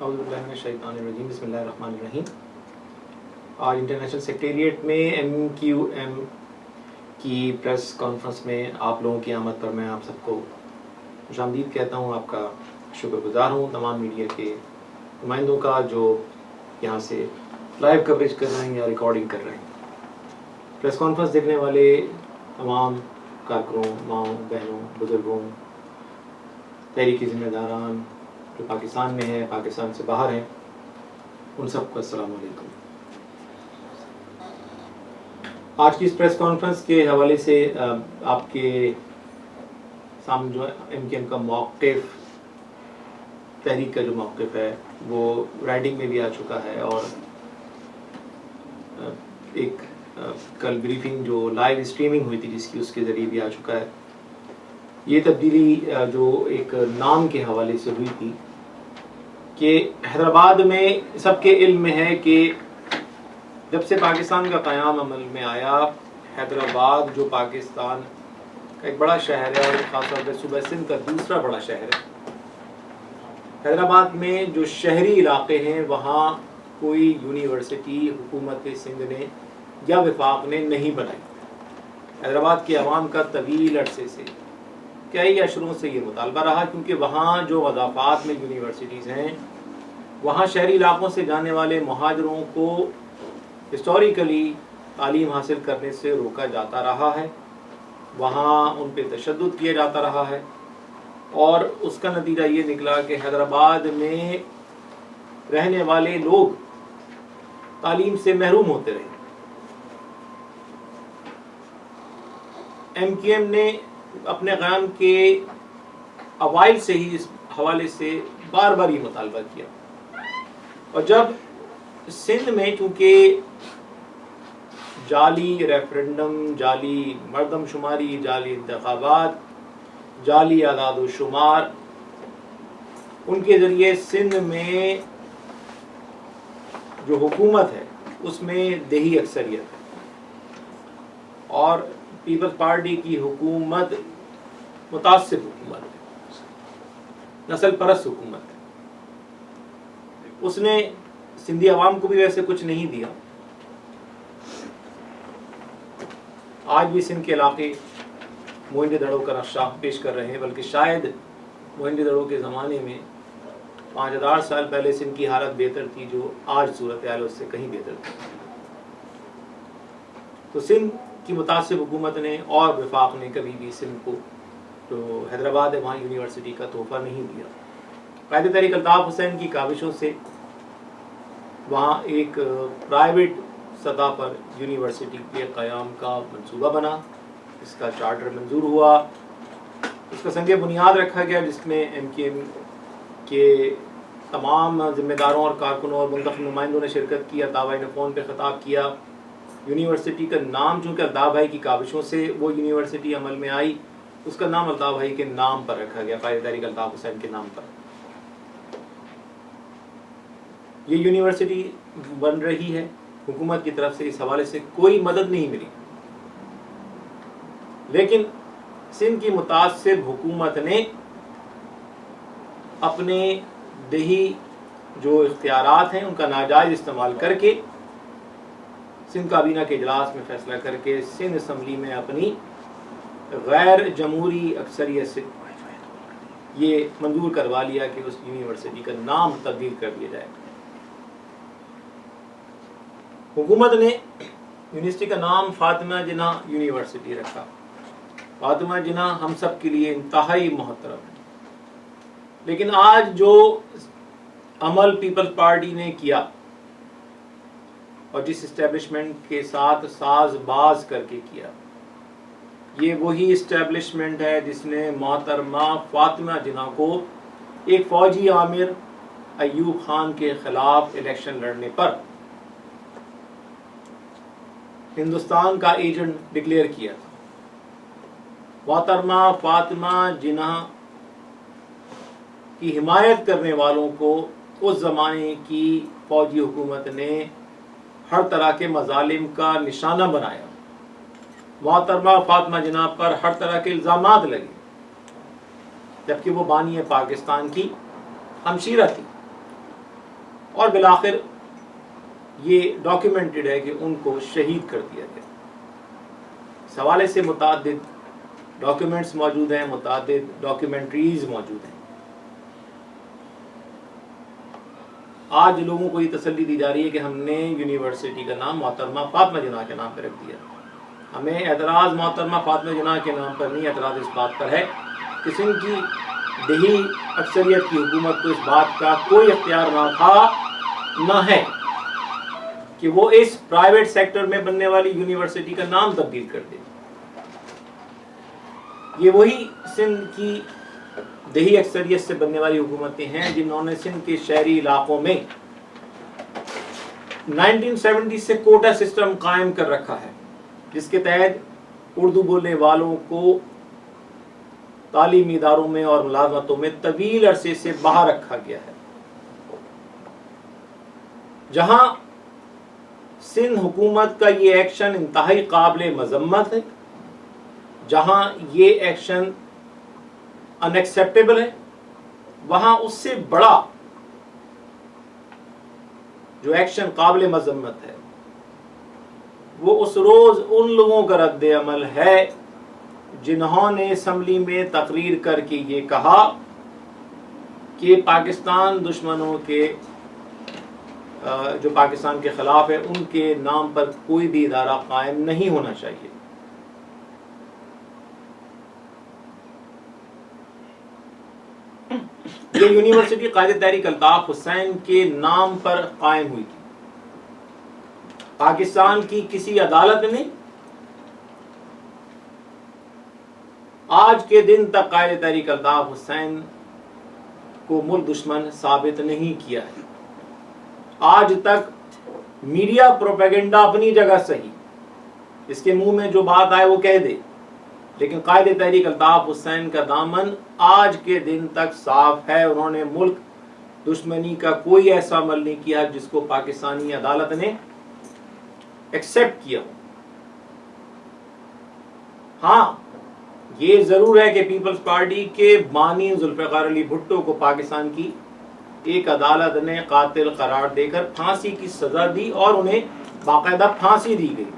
اعوذ باللہ من الشیطان الرجیم، بسم اللہ الرحمن الرحیم۔ آج انٹرنیشنل سیکریٹریٹ میں MQM کی پریس کانفرنس میں آپ لوگوں کی آمد پر میں آپ سب کو خوش آمدید کہتا ہوں، آپ کا شکر گزار ہوں، تمام میڈیا کے نمائندوں کا جو یہاں سے لائیو کوریج کر رہے ہیں یا ریکارڈنگ کر رہے ہیں۔ پریس کانفرنس دیکھنے والے تمام کارکنوں، ماؤں، بہنوں، بزرگوں، تحریکی ذمہ داران جو پاکستان میں ہیں، پاکستان سے باہر ہیں، ان سب کو السلام علیکم۔ آج کی اس پریس کانفرنس کے حوالے سے آپ کے سامنے جو MQM کا موقف، تحریک کا جو موقف ہے وہ رائٹنگ میں بھی آ چکا ہے، اور ایک کل بریفنگ جو لائیو اسٹریمنگ ہوئی تھی جس کی، اس کے ذریعے بھی آ چکا ہے۔ یہ تبدیلی جو ایک نام کے حوالے سے ہوئی تھی کہ حیدرآباد میں سب کے علم میں ہے کہ جب سے پاکستان کا قیام عمل میں آیا، حیدرآباد جو پاکستان کا ایک بڑا شہر ہے اور خاص طور پہ صوبہ سندھ کا دوسرا بڑا شہر ہے، حیدرآباد میں جو شہری علاقے ہیں وہاں کوئی یونیورسٹی حکومت سندھ نے یا وفاق نے نہیں بنائی۔ حیدرآباد کے عوام کا طویل عرصے سے، کئی اشروں سے یہ مطالبہ رہا، کیونکہ وہاں جو وضافات میں یونیورسٹیز ہیں، وہاں شہری علاقوں سے جانے والے مہاجروں کو ہسٹوریکلی تعلیم حاصل کرنے سے روکا جاتا رہا ہے، وہاں ان پہ تشدد کیا جاتا رہا ہے، اور اس کا نتیجہ یہ نکلا کہ حیدرآباد میں رہنے والے لوگ تعلیم سے محروم ہوتے رہے۔ MQM نے اپنے قیام کے اوائل سے ہی اس حوالے سے بار بار یہ مطالبہ کیا، اور جب سندھ میں چونکہ جعلی ریفرنڈم، جعلی مردم شماری، جعلی انتخابات، جعلی اعداد و شمار، ان کے ذریعے سندھ میں جو حکومت ہے اس میں دیہی اکثریت ہے، اور پیپلز پارٹی کی حکومت متعصب حکومت ہے، نسل پرست حکومت ہے۔ اس نے سندھی عوام کو بھی ویسے کچھ نہیں دیا۔ آج بھی سندھ کے علاقے موہنجو دڑو کا نقشہ پیش کر رہے ہیں، بلکہ شاید موہنجو دڑو کے زمانے میں 5000 سال پہلے سندھ کی حالت بہتر تھی، جو آج صورتحال اس سے کہیں بہتر تھی۔ تو سندھ کی متعصب حکومت نے اور وفاق نے کبھی بھی سندھ کو جو حیدرآباد ہے وہاں یونیورسٹی کا تحفہ نہیں دیا۔ قائد تحریک الطاف حسین کی کاوشوں سے وہاں ایک پرائیویٹ سطح پر یونیورسٹی کے قیام کا منصوبہ بنا، اس کا چارٹر منظور ہوا، اس کا سنگ بنیاد رکھا گیا، جس میں MQM کے تمام ذمہ داروں اور کارکنوں اور منتخب نمائندوں نے شرکت کی۔ الطاف بھائی نے فون پہ خطاب کیا۔ یونیورسٹی کا نام چونکہ الطاف بھائی کی کاوشوں سے وہ یونیورسٹی عمل میں آئی، اس کا نام الطاف بھائی کے نام پر رکھا گیا، قائد تحریک الطاف حسین کے نام پر۔ یہ یونیورسٹی بن رہی ہے، حکومت کی طرف سے اس حوالے سے کوئی مدد نہیں ملی، لیکن سندھ کی متعصب حکومت نے اپنے دیہی جو اختیارات ہیں ان کا ناجائز استعمال کر کے سندھ کابینہ کے اجلاس میں فیصلہ کر کے سندھ اسمبلی میں اپنی غیر جمہوری اکثریت سے یہ منظور کروا لیا کہ اس یونیورسٹی کا نام تبدیل کر دیا جائے۔ حکومت نے یونیورسٹی کا نام فاطمہ جناح یونیورسٹی رکھا۔ فاطمہ جناح ہم سب کے لیے انتہائی محترم ہے، لیکن آج جو عمل پیپلز پارٹی نے کیا اور جس اسٹیبلشمنٹ کے ساتھ ساز باز کر کے کیا، یہ وہی اسٹیبلشمنٹ ہے جس نے محترمہ فاطمہ جناح کو ایک فوجی آمر ایوب خان کے خلاف الیکشن لڑنے پر ہندوستان کا ایجنٹ ڈکلیئر کیا تھا۔ محترمہ فاطمہ جناح کی حمایت کرنے والوں کو اس زمانے کی فوجی حکومت نے ہر طرح کے مظالم کا نشانہ بنایا، محترمہ فاطمہ جناح پر ہر طرح کے الزامات لگے، جبکہ وہ بانی پاکستان کی ہمشیرہ تھی۔ اور بالآخر یہ ڈاکیومنٹڈ ہے کہ ان کو شہید کر دیا گیا. اس حوالے سے متعدد ڈاکیومنٹس موجود ہیں, متعدد ڈاکیومنٹریز موجود ہیں. آج لوگوں کو یہ تسلی دی جا رہی ہے کہ ہم نے یونیورسٹی کا نام محترمہ فاطمہ جناح کے نام پہ رکھ دیا. ہمیں اعتراض محترمہ فاطمہ جناح کے نام پر نہیں, اعتراض اس بات پر ہے کہ سندھ کی دیہی اکثریت کی حکومت کو اس بات کا کوئی اختیار نہ تھا نہ ہے کہ وہ اس پرائیویٹ سیکٹر میں بننے والی یونیورسٹی کا نام تبدیل کر دے. یہ وہی سندھ کی دیہی اکثریت سے بننے والی حکومتیں ہیں جنہوں نے سندھ کے شہری علاقوں میں 1970 سے کوٹا سسٹم قائم کر رکھا ہے, جس کے تحت اردو بولنے والوں کو تعلیمی اداروں میں اور ملازمتوں میں طویل عرصے سے باہر رکھا گیا ہے. جہاں سندھ حکومت کا یہ ایکشن انتہائی قابل مذمت ہے, جہاں یہ ایکشن ان ایکسیپٹیبل ہے, وہاں اس سے بڑا جو ایکشن قابل مذمت ہے وہ اس روز ان لوگوں کا رد عمل ہے جنہوں نے اسمبلی میں تقریر کر کے یہ کہا کہ پاکستان دشمنوں کے جو پاکستان کے خلاف ہے ان کے نام پر کوئی بھی ادارہ قائم نہیں ہونا چاہیے. یہ یونیورسٹی قائد تحریک الطاف حسین کے نام پر قائم ہوئی تھی. پاکستان کی کسی عدالت نے آج کے دن تک قائد تحریک الطاف حسین کو ملک دشمن ثابت نہیں کیا ہے. آج تک میڈیا پروپیگنڈا اپنی جگہ صحیح, اس کے منہ میں جو بات آئے وہ کہہ دے, لیکن قائد تحریک الطاف حسین کا دامن آج کے دن تک صاف ہے. انہوں نے ملک دشمنی کا کوئی ایسا عمل نہیں کیا جس کو پاکستانی عدالت نے ایکسپٹ کیا. ہاں یہ ضرور ہے کہ پیپلز پارٹی کے بانی ذوالفقار علی بھٹو کو پاکستان کی ایک عدالت نے قاتل قرار دے کر پھانسی کی سزا دی اور انہیں باقاعدہ پھانسی دی گئی.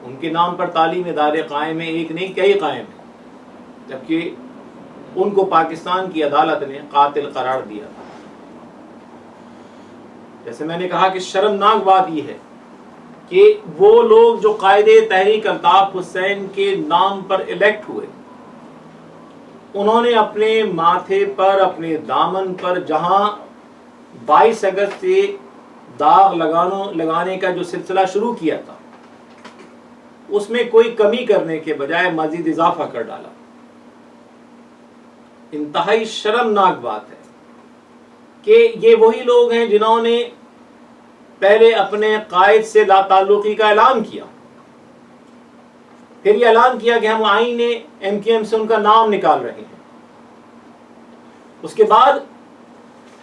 ان کے نام پر تعلیم ادارے قائم ہیں, ایک نہیں کئی قائم ہیں, جبکہ ان کو پاکستان کی عدالت نے قاتل قرار دیا. جیسے میں نے کہا کہ شرمناک بات یہ ہے کہ وہ لوگ جو قائد تحریک الطاف حسین کے نام پر الیکٹ ہوئے, انہوں نے اپنے ماتھے پر, اپنے دامن پر جہاں 22 اگست سے داغ لگانے کا جو سلسلہ شروع کیا تھا, اس میں کوئی کمی کرنے کے بجائے مزید اضافہ کر ڈالا. انتہائی شرمناک بات ہے کہ یہ وہی لوگ ہیں جنہوں نے پہلے اپنے قائد سے لا تعلقی کا اعلان کیا, پھر یہ اعلان کیا کہ ہم آئین ایم کیو ایم سے ان کا نام نکال رہے ہیں. اس کے بعد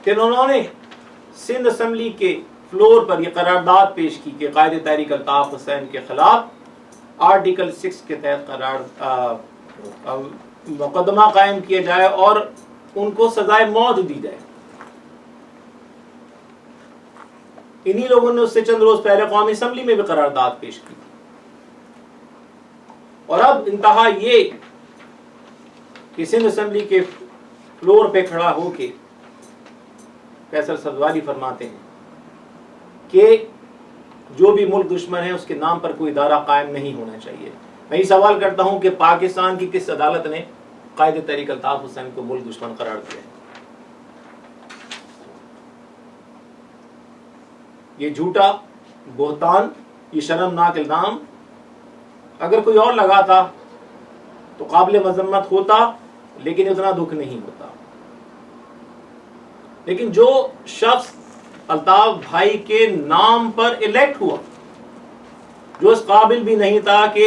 پھر انہوں نے سندھ اسمبلی کے فلور پر یہ قرارداد پیش کی کہ قائد تحریک الطاف حسین کے خلاف آرٹیکل 6 کے تحت مقدمہ قائم کیا جائے اور ان کو سزائے موت دی جائے. انہی لوگوں نے اس سے چند روز پہلے قومی اسمبلی میں بھی قرارداد پیش کی. اور اب انتہا یہ کہ سندھ اسمبلی کے فلور پہ کھڑا ہو کے فیصل سبزواری فرماتے ہیں کہ جو بھی ملک دشمن ہے اس کے نام پر کوئی ادارہ قائم نہیں ہونا چاہیے. میں یہ سوال کرتا ہوں کہ پاکستان کی کس عدالت نے قائد تحریک الطاف حسین کو ملک دشمن قرار دیا ہے؟ یہ جھوٹا بہتان, یہ شرمناک الزام اگر کوئی اور لگاتا تو قابل مذمت ہوتا, لیکن اتنا دکھ نہیں ہوتا. لیکن جو شخص الطاف بھائی کے نام پر الیکٹ ہوا, جو اس قابل بھی نہیں تھا کہ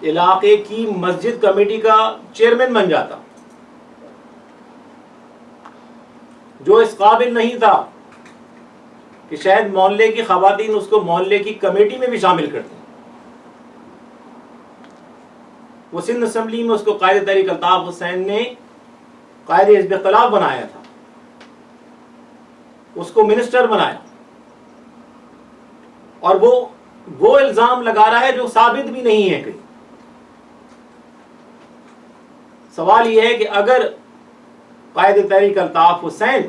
علاقے کی مسجد کمیٹی کا چیئرمین بن جاتا, جو اس قابل نہیں تھا کہ شاید محلے کی خواتین اس کو محلے کی کمیٹی میں بھی شامل کرتی, وہ سندھ اسمبلی میں اس کو قائد تحریک الطاف حسین نے قائد حزب اختلاف بنایا تھا. اس کو منسٹر بنایا، اور وہ الزام لگا رہا ہے جو ثابت بھی نہیں ہے کہیں۔ سوال یہ ہے کہ اگر قائد تحریک الطاف حسین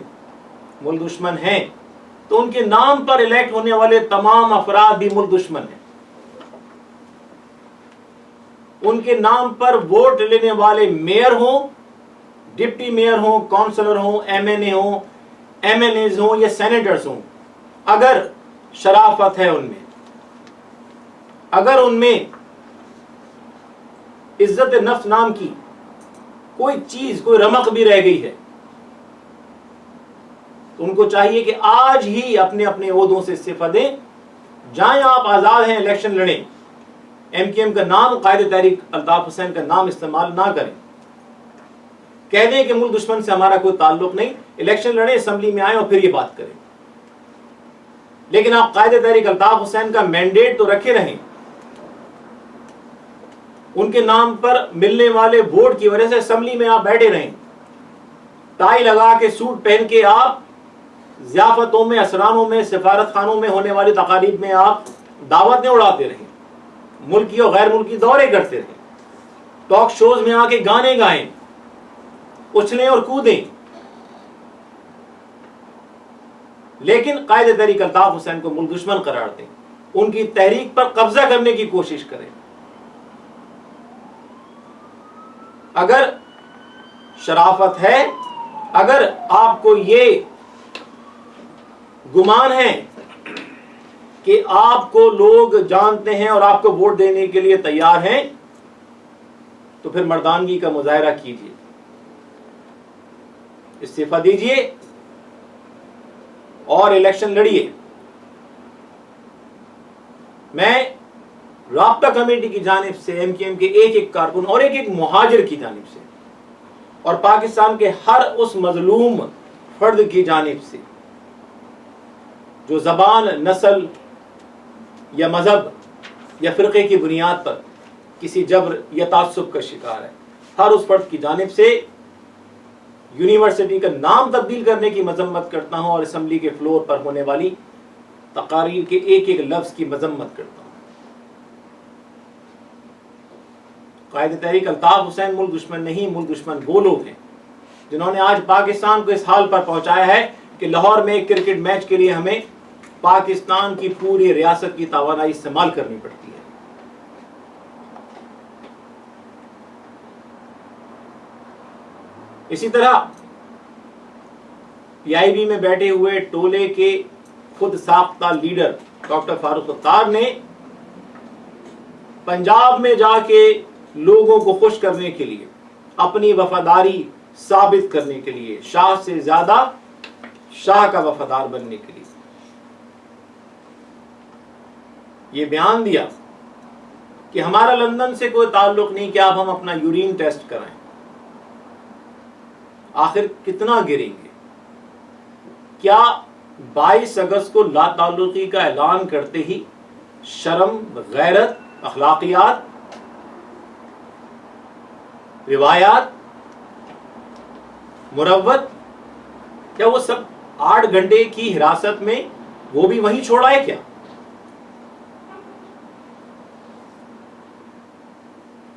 ملک دشمن ہیں تو ان کے نام پر الیکٹ ہونے والے تمام افراد بھی ملک دشمن ہیں، ان کے نام پر ووٹ لینے والے میئر ہوں، ڈپٹی میئر ہوں، کونسلر ہوں، ایم این اے ہوں، ایم این ایز ہوں یا سینیٹرز ہوں، اگر شرافت ہے ان میں، اگر ان میں عزت نفس نام کی کوئی چیز، کوئی رمق بھی رہ گئی ہے، تو ان کو چاہیے کہ آج ہی اپنے اپنے عہدوں سے استعفا دیں، جائیں آپ آزاد ہیں، الیکشن لڑیں، ایم کیو ایم کا نام، قائد تحریک الطاف حسین کا نام استعمال نہ کریں، کہہ دیں کہ ملک دشمن سے ہمارا کوئی تعلق نہیں، الیکشن لڑیں، اسمبلی میں آئیں اور پھر یہ بات کریں۔ لیکن آپ قائد تحریک الطاف حسین کا مینڈیٹ تو رکھے رہیں، ان کے نام پر ملنے والے ووٹ کی وجہ سے اسمبلی میں آپ بیٹھے رہیں، ٹائی لگا کے، سوٹ پہن کے آپ ضیافتوں میں، اسرانوں میں، سفارت خانوں میں ہونے والی تقاریب میں آپ دعوتیں اڑاتے رہیں، ملکی اور غیر ملکی دورے کرتے رہیں، ٹاک شوز میں آ کے گانے گائیں، اچھلیں اور کودیں، لیکن قائد تحریک الطاف حسین کو ملک دشمن قرار دیں، ان کی تحریک پر قبضہ کرنے کی کوشش کریں۔ اگر شرافت ہے، اگر آپ کو یہ گمان ہے کہ آپ کو لوگ جانتے ہیں اور آپ کو ووٹ دینے کے لیے تیار ہیں، تو پھر مردانگی کا مظاہرہ کیجیے، استعفا دیجیے اور الیکشن لڑیے۔ میں رابطہ کمیٹی کی جانب سے، ایم کیو ایم کے ایک ایک کارکن اور ایک ایک مہاجر کی جانب سے، اور پاکستان کے ہر اس مظلوم فرد کی جانب سے جو زبان، نسل یا مذہب یا فرقے کی بنیاد پر کسی جبر یا تعصب کا شکار ہے، ہر اس فرد کی جانب سے یونیورسٹی کا نام تبدیل کرنے کی مذمت کرتا ہوں، اور اسمبلی کے فلور پر ہونے والی تقاریر کے ایک ایک لفظ کی مذمت کرتا ہوں۔ قائد تحریک الطاف حسین ملک دشمن نہیں، ملک دشمن وہ لوگ ہیں جنہوں نے آج پاکستان کو اس حال پر پہنچایا ہے کہ لاہور میں ایک کرکٹ میچ کے لیے ہمیں پاکستان کی پوری ریاست کی توانائی استعمال کرنی پڑتی ہے۔ اسی طرح پی آئی بی میں بیٹھے ہوئے ٹولے کے خود ساختہ لیڈر ڈاکٹر فاروق اتار نے پنجاب میں جا کے لوگوں کو خوش کرنے کے لیے، اپنی وفاداری ثابت کرنے کے لیے، شاہ سے زیادہ شاہ کا وفادار بننے کے لیے یہ بیان دیا کہ ہمارا لندن سے کوئی تعلق نہیں کہ آپ ہم اپنا یورین ٹیسٹ کرائیں۔ آخر کتنا گریں گے؟ کیا 22 اگست کو لا تعلقی کا اعلان کرتے ہی شرم، غیرت، اخلاقیات، روایات، مروت، کیا وہ سب 8 گھنٹے کی حراست میں وہ بھی وہیں چھوڑا ہے کیا؟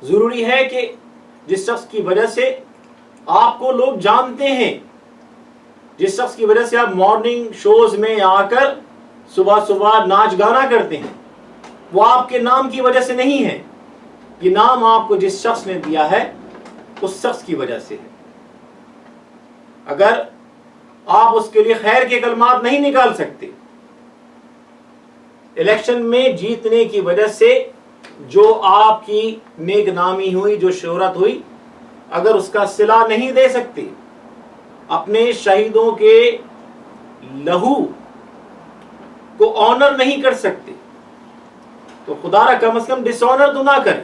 ضروری ہے کہ جس شخص کی وجہ سے آپ کو لوگ جانتے ہیں، جس شخص کی وجہ سے آپ مارننگ شوز میں آ کر صبح صبح ناچ گانا کرتے ہیں، وہ آپ کے نام کی وجہ سے نہیں ہے، یہ نام آپ کو جس شخص نے دیا ہے اس شخص کی وجہ سے ہے۔ اگر آپ اس کے لیے خیر کے کلمات نہیں نکال سکتے، الیکشن میں جیتنے کی وجہ سے جو آپ کی نیک نامی ہوئی، جو شہرت ہوئی، اگر اس کا صلہ نہیں دے سکتے، اپنے شہیدوں کے لہو کو آنر نہیں کر سکتے، تو خدا را کم از کم ڈس آنر تو نہ کریں۔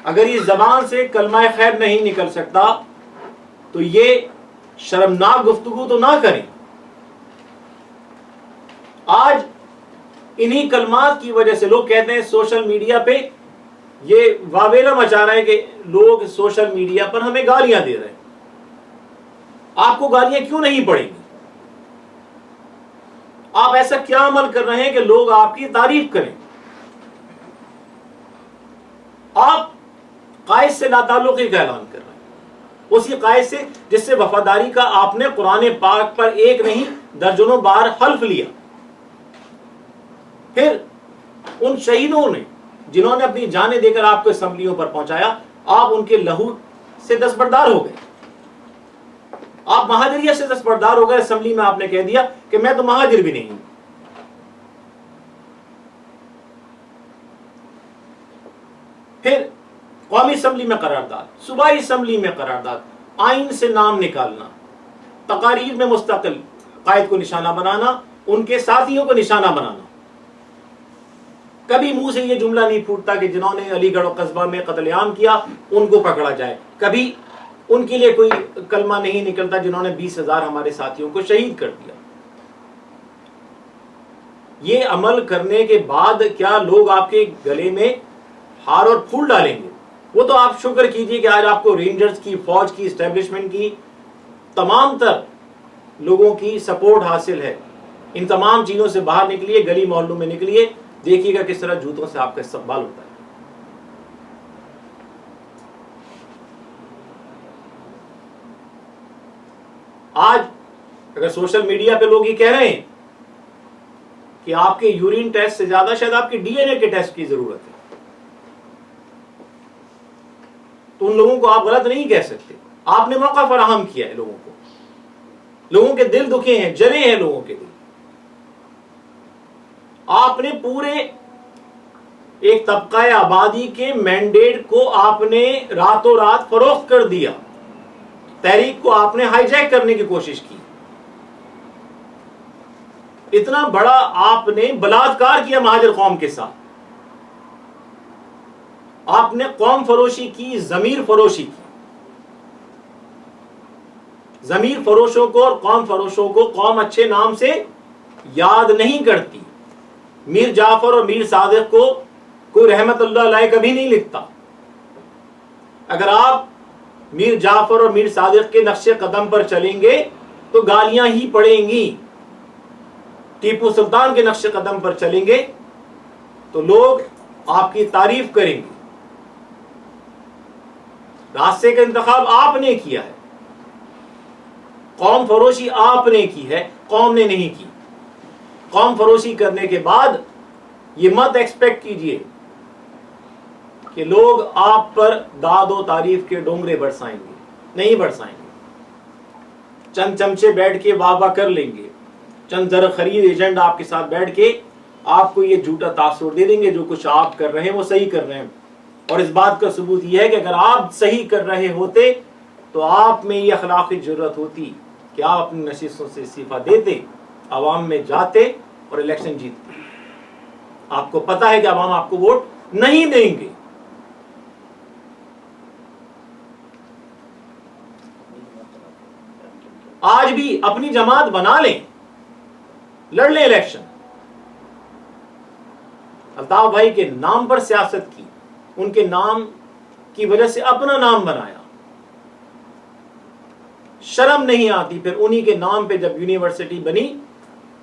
اگر یہ زبان سے کلمہ خیر نہیں نکل سکتا تو یہ شرمناک گفتگو تو نہ کریں۔ آج انہی کلمات کی وجہ سے لوگ کہتے ہیں سوشل میڈیا پہ یہ واویلا مچا رہا ہے کہ لوگ سوشل میڈیا پر ہمیں گالیاں دے رہے ہیں۔ آپ کو گالیاں کیوں نہیں پڑیں گی؟ آپ ایسا کیا عمل کر رہے ہیں کہ لوگ آپ کی تعریف کریں؟ آپ قائد سے لا تعلقی کا اعلان کر رہے ہیں، اسی قائد سے جس سے وفاداری کا آپ نے قرآن پاک پر ایک نہیں درجنوں بار حلف لیا۔ پھر ان شہیدوں نے جنہوں نے اپنی جانیں دے کر آپ کو اسمبلیوں پر پہنچایا، آپ ان کے لہو سے دستبردار ہو گئے، آپ مہاجریت سے دستبردار ہو گئے۔ اسمبلی میں آپ نے کہہ دیا کہ میں تو مہاجر بھی نہیں ہوں۔ پھر قومی اسمبلی میں قرارداد، صوبائی اسمبلی میں قرارداد، آئین سے نام نکالنا، تقاریر میں مستقل قائد کو نشانہ بنانا، ان کے ساتھیوں کو نشانہ بنانا۔ کبھی منہ سے یہ جملہ نہیں پھوٹتا کہ جنہوں نے علی گڑھ و قصبہ میں قتل عام کیا ان کو پکڑا جائے، کبھی ان کے لیے کوئی کلمہ نہیں نکلتا جنہوں نے 20,000 ہمارے ساتھیوں کو شہید کر دیا۔ یہ عمل کرنے کے بعد کیا لوگ آپ کے گلے میں ہار اور پھول ڈالیں گے؟ وہ تو آپ شکر کیجئے کہ آج آپ کو رینجرز کی، فوج کی، اسٹیبلشمنٹ کی، تمام تر لوگوں کی سپورٹ حاصل ہے۔ ان تمام چیزوں سے باہر نکلیے، گلی محلوں میں نکلیے، دیکھیے گا کس طرح جوتوں سے آپ کا استقبال ہوتا ہے۔ آج اگر سوشل میڈیا پہ لوگ یہ کہہ رہے ہیں کہ آپ کے یورین ٹیسٹ سے زیادہ شاید آپ کے ڈی این اے کے ٹیسٹ کی ضرورت ہے، تو ان لوگوں کو آپ غلط نہیں کہہ سکتے۔ آپ نے موقع فراہم کیا ہے لوگوں کو، لوگوں کے دل دکھے ہیں، جلے ہیں لوگوں کے دل۔ آپ نے پورے ایک طبقہ آبادی کے مینڈیٹ کو آپ نے راتوں رات فروخت کر دیا، تحریک کو آپ نے ہائی جیک کرنے کی کوشش کی، اتنا بڑا آپ نے بلاತ್ಕಾರ کیا مہاجر قوم کے ساتھ، آپ نے قوم فروشی کی، ضمیر فروشی کی۔ ضمیر فروشوں کو اور قوم فروشوں کو قوم اچھے نام سے یاد نہیں کرتی۔ میر جعفر اور میر صادق کو کوئی رحمت اللہ علیہ کبھی نہیں لکھتا۔ اگر آپ میر جعفر اور میر صادق کے نقش قدم پر چلیں گے تو گالیاں ہی پڑیں گی، ٹیپو سلطان کے نقش قدم پر چلیں گے تو لوگ آپ کی تعریف کریں گے۔ راستے کا انتخاب آپ نے کیا ہے، قوم فروشی آپ نے کی ہے، قوم نے نہیں کی۔ قوم فروشی کرنے کے بعد یہ مت ایکسپیکٹ کیجئے کہ لوگ آپ پر داد و تعریف کے ڈونگرے برسائیں گے، نہیں برسائیں گے۔ چند چمچے بیٹھ کے واہ واہ کر لیں گے، چند زر خرید ایجنٹ آپ کے ساتھ بیٹھ کے آپ کو یہ جھوٹا تاثر دے دیں گے جو کچھ آپ کر رہے ہیں وہ صحیح کر رہے ہیں۔ اور اس بات کا ثبوت یہ ہے کہ اگر آپ صحیح کر رہے ہوتے تو آپ میں یہ اخلاقی جرت ہوتی کہ آپ اپنی نشستوں سے استعفیٰ دیتے، عوام میں جاتے اور الیکشن جیتتے۔ آپ کو پتا ہے کہ عوام آپ کو ووٹ نہیں دیں گے۔ آج بھی اپنی جماعت بنا لیں، لڑ لیں الیکشن۔ الطاف بھائی کے نام پر سیاست کی، ان کے نام کی وجہ سے اپنا نام بنایا، شرم نہیں آتی پھر انہی کے نام پہ جب یونیورسٹی بنی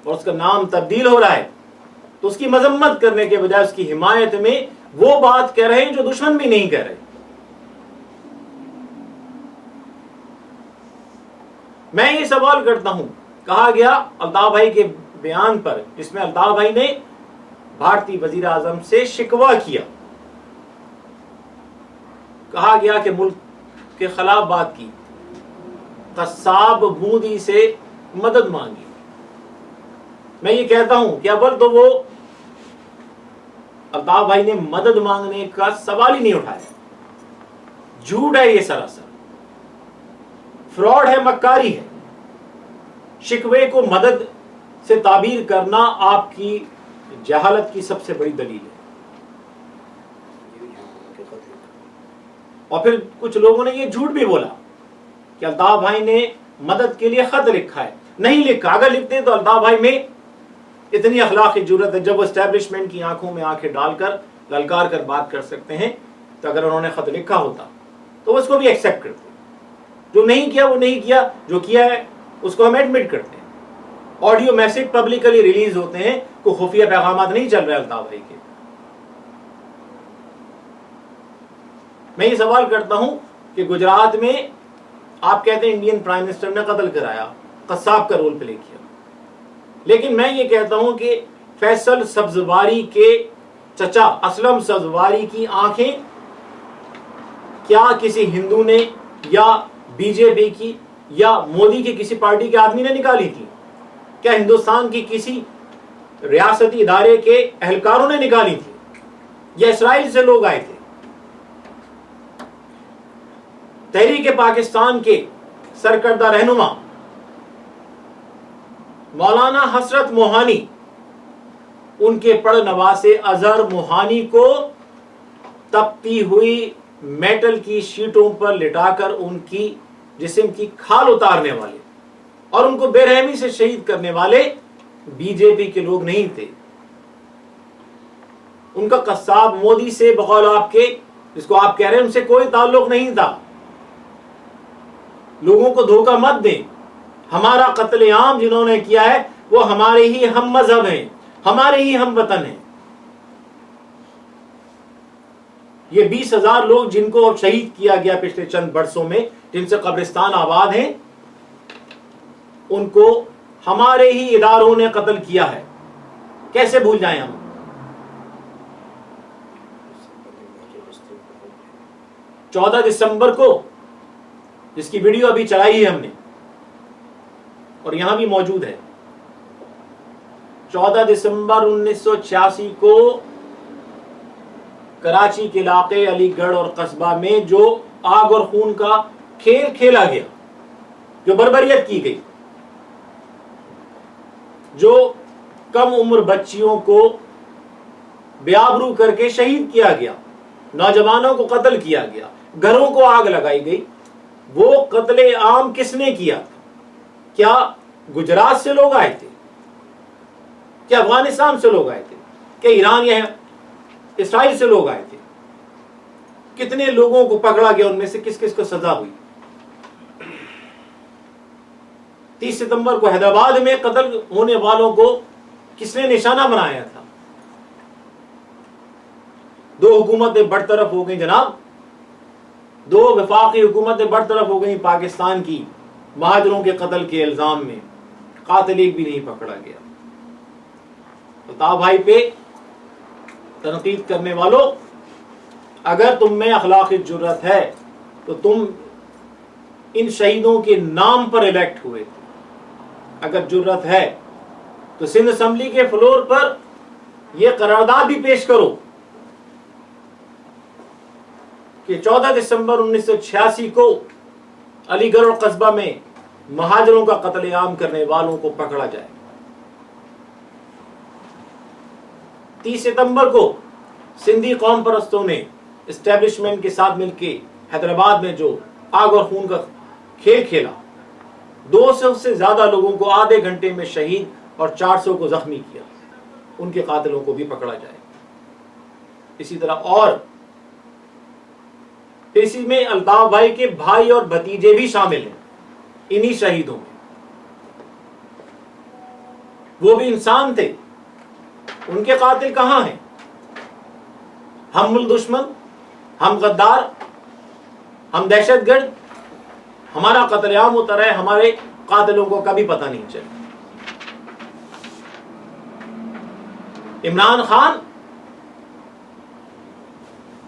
اور اس کا نام تبدیل ہو رہا ہے تو اس کی مذمت کرنے کے بجائے اس کی حمایت میں وہ بات کہہ رہے ہیں جو دشمن بھی نہیں کہہ رہے۔ میں یہ سوال کرتا ہوں، کہا گیا الطاف بھائی کے بیان پر، جس میں الطاف بھائی نے بھارتی وزیر اعظم سے شکوہ کیا، کہا گیا کہ ملک کے خلاف بات کی، قصاب مودی سے مدد مانگی۔ میں یہ کہتا ہوں کہ اول تو وہ الطاف بھائی نے مدد مانگنے کا سوال ہی نہیں اٹھایا، جھوٹ ہے یہ سراسر، فراڈ ہے، مکاری ہے۔ شکوے کو مدد سے تعبیر کرنا آپ کی جہالت کی سب سے بڑی دلیل ہے۔ اور پھر کچھ لوگوں نے یہ جھوٹ بھی بولا کہ الطاف بھائی نے مدد کے لیے خط لکھا ہے، نہیں لکھا۔ اگر لکھتے تو الطاف بھائی میں اتنی اخلاقی جرت ہے، جب وہ اسٹیبلشمنٹ کی آنکھوں میں آنکھیں ڈال کر للکار کر بات کر سکتے ہیں، تو اگر انہوں نے خط لکھا ہوتا تو اس کو بھی ایکسیپٹ کرتے۔ جو نہیں کیا وہ نہیں کیا، جو کیا ہے اس کو ہم ایڈمٹ کرتے ہیں۔ آڈیو میسج پبلکلی ریلیز ہوتے ہیں، کوئی خفیہ پیغامات نہیں چل رہے الطاف بھائی کے. میں یہ سوال کرتا ہوں کہ گجرات میں آپ کہتے ہیں انڈین پرائم منسٹر نے قتل کرایا، قصاب کا رول پلے کیا، لیکن میں یہ کہتا ہوں کہ فیصل سبزواری کے چچا اسلم سبزواری کی آنکھیں کیا کسی ہندو نے یا بی جے پی کی یا مودی کی کسی پارٹی کے آدمی نے نکالی تھی؟ کیا ہندوستان کی کسی ریاستی ادارے کے اہلکاروں نے نکالی تھی؟ یا اسرائیل سے لوگ آئے تھے؟ تحریک پاکستان کے سرکردہ رہنما مولانا حسرت موہانی، ان کے پڑ نواسے اظہر موہانی کو تپتی ہوئی میٹل کی شیٹوں پر لٹا کر ان کی جسم کی کھال اتارنے والے اور ان کو بے رحمی سے شہید کرنے والے بی جے پی کے لوگ نہیں تھے. ان کا قصاب مودی سے بقول آپ کے جس کو آپ کہہ رہے ہیں ان سے کوئی تعلق نہیں تھا. لوگوں کو دھوکہ مت دیں. ہمارا قتل عام جنہوں نے کیا ہے وہ ہمارے ہی ہم مذہب ہیں، ہمارے ہی ہم وطن ہیں. یہ 20,000 لوگ جن کو شہید کیا گیا پچھلے چند برسوں میں، جن سے قبرستان آباد ہیں، ان کو ہمارے ہی اداروں نے قتل کیا ہے. کیسے بھول جائیں ہم؟ 14 دسمبر کو جس کی ویڈیو ابھی چلائی ہے ہم نے اور یہاں بھی موجود ہے، 14 دسمبر 1986 کو کراچی کے علاقے علی گڑھ اور قصبہ میں جو آگ اور خون کا کھیل کھیلا گیا، جو بربریت کی گئی، جو کم عمر بچیوں کو بے آبرو کر کے شہید کیا گیا، نوجوانوں کو قتل کیا گیا، گھروں کو آگ لگائی گئی، وہ قتل عام کس نے کیا؟ کیا گجرات سے لوگ آئے تھے؟ کیا افغانستان سے لوگ آئے تھے؟ کیا ایران یا اسرائیل سے لوگ آئے تھے؟ کتنے لوگوں کو پکڑا گیا؟ ان میں سے کس کس کو سزا ہوئی؟ 30 ستمبر کو حیدرآباد میں قتل ہونے والوں کو کس نے نشانہ بنایا تھا؟ 2 حکومتیں برطرف ہو گئیں جناب، 2 وفاقی حکومتیں برطرف ہو گئیں پاکستان کی مہاجروں کے قتل کے الزام میں، قاتل ایک بھی نہیں پکڑا گیا. الطاف بھائی پہ تنقید کرنے والوں، اگر تم میں اخلاقی جرت ہے تو تم ان شہیدوں کے نام پر الیکٹ ہوئے تھے. اگر جرت ہے تو سندھ اسمبلی کے فلور پر یہ قرارداد بھی پیش کرو کہ 14 دسمبر 1986 کو علی گڑھ اور قصبہ میں مہاجروں کا قتل عام کرنے والوں کو پکڑا جائے. 30 ستمبر کو سندھی قوم پرستوں نے اسٹیبلشمنٹ کے ساتھ مل کے حیدرآباد میں جو آگ اور خون کا کھیل کھیلا، 200 سے زیادہ لوگوں کو آدھے گھنٹے میں شہید اور 400 کو زخمی کیا. ان کے قاتلوں کو بھی پکڑا جائے. اسی طرح اور اسی میں الطاف بھائی کے بھائی اور بھتیجے بھی شامل ہیں انہی شہیدوں میں. وہ بھی انسان تھے، ان کے قاتل کہاں ہیں؟ ہم ملک دشمن، ہم غدار، ہم دہشت گرد، ہمارا قتل عام ہوتا رہے، ہمارے قاتلوں کو کبھی پتہ نہیں چلا. عمران خان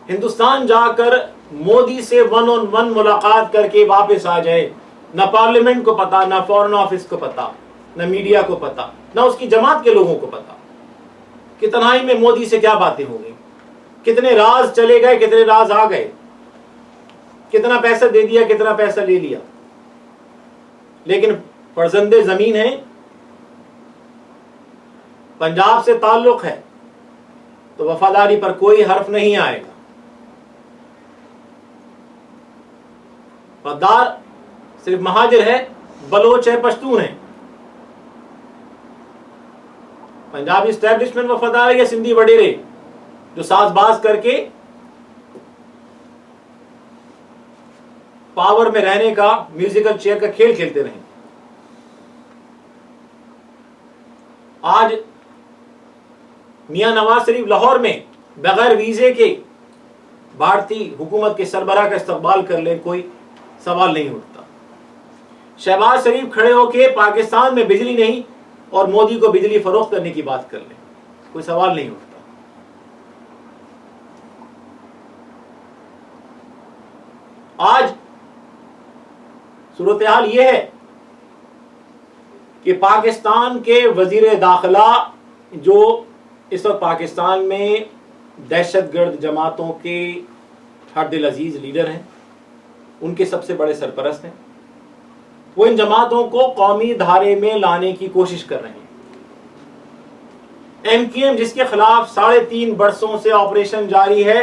ہندوستان جا کر مودی سے 1 on 1 ملاقات کر کے واپس آ جائے، نہ پارلیمنٹ کو پتا، نہ فورن آفس کو پتا، نہ میڈیا کو پتا، نہ اس کی جماعت کے لوگوں کو پتا کہ تنہائی میں مودی سے کیا باتیں ہو گئی، کتنے راز چلے گئے، کتنے راز آ گئے، کتنا پیسہ دے دیا، کتنا پیسہ لے لیا. لیکن فرزند زمین ہیں، پنجاب سے تعلق ہے تو وفاداری پر کوئی حرف نہیں آئے گا. غدار صرف مہاجر ہے، بلوچ ہے، پشتون ہے. پنجابی اسٹیبلشمنٹ وفادار ہے یا سندھی وڈیرے جو ساز باز کر کے پاور میں رہنے کا میوزیکل چیئر کا کھیل کھیلتے رہیں. آج میاں نواز شریف لاہور میں بغیر ویزے کے بھارتی حکومت کے سربراہ کا استقبال کر لیں، کوئی سوال نہیں اٹھتا۔ شہباز شریف کھڑے ہو کے پاکستان میں بجلی نہیں اور مودی کو بجلی فروخت کرنے کی بات کر لیں، کوئی سوال نہیں اٹھتا۔ آج صورتحال یہ ہے کہ پاکستان کے وزیر داخلہ جو اس وقت پاکستان میں دہشت گرد جماعتوں کے ہر دل عزیز لیڈر ہیں، ان کے سب سے بڑے سرپرست ہیں، وہ ان جماعتوں کو قومی دھارے میں لانے کی کوشش کر رہے ہیں۔ ایم کیو ایم جس کے خلاف 3.5 برسوں سے آپریشن جاری ہے،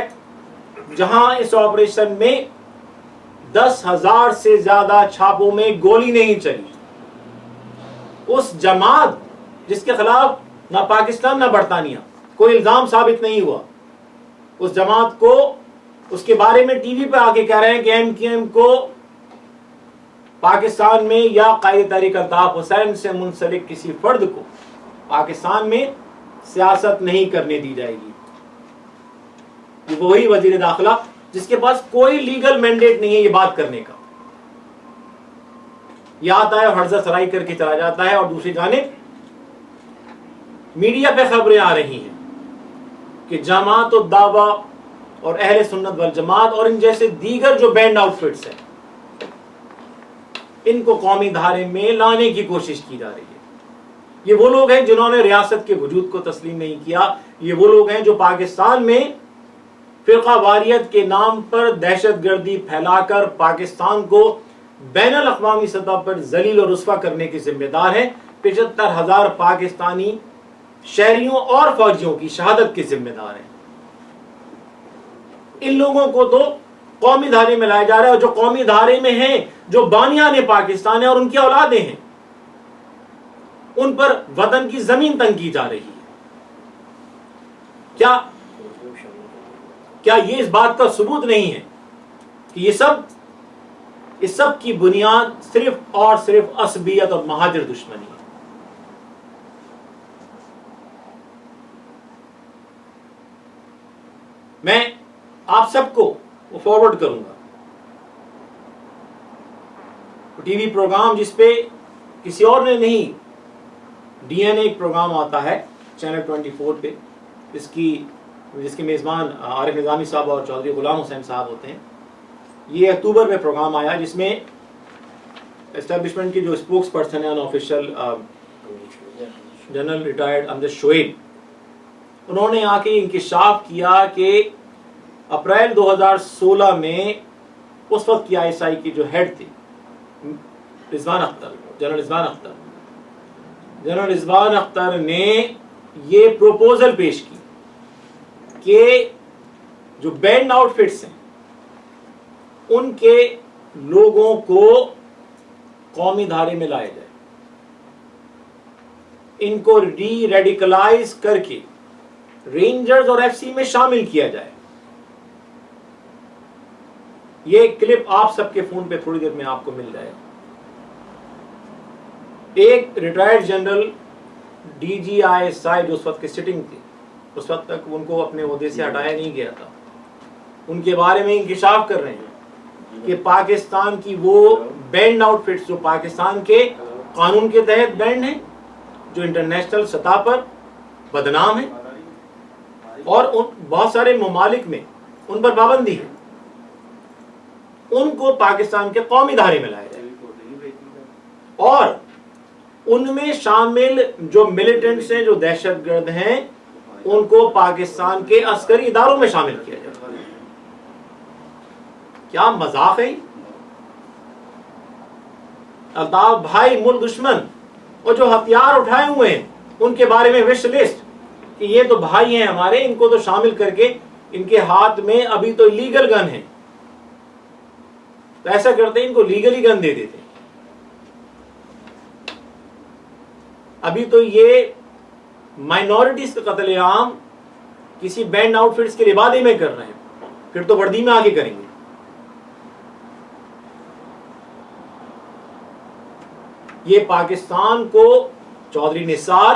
جہاں اس آپریشن میں 10,000 سے زیادہ چھاپوں میں گولی نہیں چلی، اس جماعت جس کے خلاف نہ پاکستان نہ برطانیہ کوئی الزام ثابت نہیں ہوا، اس جماعت کو اس کے بارے میں ٹی وی پہ آ کے کہہ رہے ہیں کہ ایم کیو ایم کو پاکستان میں یا قائد تحریک الطاف حسین سے منسلک کسی فرد کو پاکستان میں سیاست نہیں کرنے دی جائے گی۔ یہ وہی وزیر داخلہ جس کے پاس کوئی لیگل مینڈیٹ نہیں ہے یہ بات کرنے کا، یہ آتا ہے اور حرزہ سرائی کر کے چلا جاتا ہے، اور دوسری جانب میڈیا پہ خبریں آ رہی ہیں کہ جماعت الدعوہ اور اہل سنت والجماعت اور ان جیسے دیگر جو بینڈ آؤٹ فٹس ہیں، ان کو قومی دھارے میں لانے کی کوشش کی جا رہی ہے۔ یہ وہ لوگ ہیں جنہوں نے ریاست کے وجود کو تسلیم نہیں کیا، یہ وہ لوگ ہیں جو پاکستان میں فرقہ واریت کے نام پر دہشت گردی پھیلا کر پاکستان کو بین الاقوامی سطح پر ذلیل و رسوا کرنے کے ذمہ دار ہیں۔ 75,000 پاکستانی شہریوں اور فوجیوں کی شہادت کے ذمہ دار ہیں۔ ان لوگوں کو تو قومی دھارے میں لایا جا رہا ہے، اور جو قومی دھارے میں ہیں، جو بانیان پاکستان ہیں اور ان کی اولادیں ہیں، ان پر وطن کی زمین تنگ کی جا رہی ہے۔ کیا یہ اس بات کا ثبوت نہیں ہے کہ یہ سب کی بنیاد صرف اور صرف عصبیت اور مہاجر دشمنی ہے؟ میں آپ سب کو فارورڈ کروں گا ٹی وی پروگرام جس پہ کسی اور نے نہیں، ڈی این اے ایک پروگرام آتا ہے چینل 24 پہ، جس کے میزبان عارف نظامی صاحب اور چودھری غلام حسین صاحب ہوتے ہیں۔ یہ اکتوبر میں پروگرام آیا جس میں اسٹیبلشمنٹ کے جو اسپوکس پرسن ہیں آفیشل جنرل ریٹائرڈ امجد شعیب، انہوں نے آ کے انکشاف کیا کہ اپریل 2016 میں اس وقت کی ISI کی جو ہیڈ تھی جنرل رضوان اختر نے یہ پروپوزل پیش کی کہ جو بینڈ آؤٹ فٹس ہیں ان کے لوگوں کو قومی دھارے میں لایا جائے، ان کو ری ریڈیکلائز کر کے رینجرز اور FC میں شامل کیا جائے۔ یہ کلپ آپ سب کے فون پہ تھوڑی دیر میں آپ کو مل جائے۔ ایک ریٹائرڈ جنرل DGISI جو اس وقت کی سٹنگ تھی، اس وقت تک ان کو اپنے عہدے سے ہٹایا نہیں گیا تھا، ان کے بارے میں انکشاف کر رہے ہیں کہ پاکستان کی وہ بینڈ آؤٹ فٹس جو پاکستان کے قانون کے تحت بینڈ ہیں، جو انٹرنیشنل سطح پر بدنام ہیں اور بہت سارے ممالک میں ان پر پابندی ہے، ان کو پاکستان کے قومی دھارے میں لایا جائے، اور ان میں شامل جو ملیٹنٹس ہیں، جو دہشت گرد ہیں، ان کو پاکستان کے عسکری اداروں میں شامل کیا جائے۔ کیا مذاق ہے؟ الطاف بھائی ملک دشمن اور جو ہتھیار اٹھائے ہوئے ہیں ان کے بارے میں وش لسٹ کہ یہ تو بھائی ہیں ہمارے، ان کو تو شامل کر کے ان کے ہاتھ میں ابھی تو لیگل گن ہے، تو ایسا کرتے ہیں ان کو لیگلی گن دے دیتے۔ ابھی تو یہ مائنورٹیز کا قتل عام کسی بینڈ آؤٹ فٹس کے لبادے میں کر رہے ہیں، پھر تو وردی میں آگے کریں گے۔ یہ پاکستان کو چودھری نثار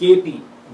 KP,